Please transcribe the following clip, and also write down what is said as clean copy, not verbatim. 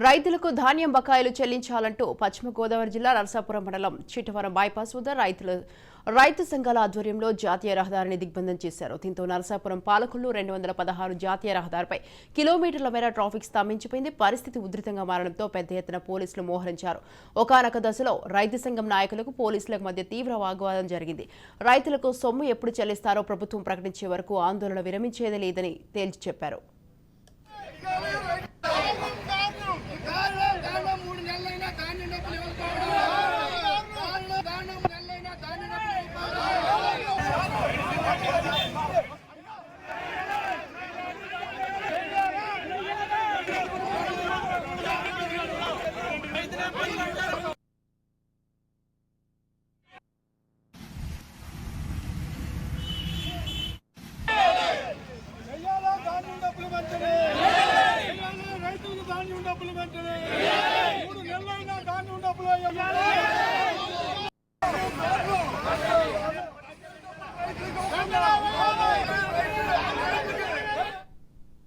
రైతులకు ధాన్యం బకాయిలు చెల్లించాలంటూ పశ్చిమ గోదావరి జిల్లా నరసాపురం మండలం చిట్టవరం బైపాస్ వద్ద రైతు సంఘాల ఆధ్వర్యంలో జాతీయ రహదారిని దిగ్బంధం చేశారు. దీంతో నరసాపురం పాలకులు 216 జాతీయ రహదారిపై కిలోమీటర్ల మేర ట్రాఫిక్ స్తంభించిపోయింది. పరిస్థితి ఉధృతంగా మారడంతో పెద్ద ఎత్తున పోలీసులు మోహరించారు. ఒకానొక దశలో రైతు సంఘం నాయకులకు పోలీసులకు మధ్య తీవ్ర వాగ్వాదం జరిగింది. రైతులకు సొమ్ము ఎప్పుడు చెల్లిస్తారో ప్రభుత్వం ప్రకటించే వరకు ఆందోళన విరమించేది లేదని తేల్చి చెప్పారు. రైతులకు ధాన్యం డబ్బులు వెంటనే 3 నెలలైనా ధాన్యం డబ్బులు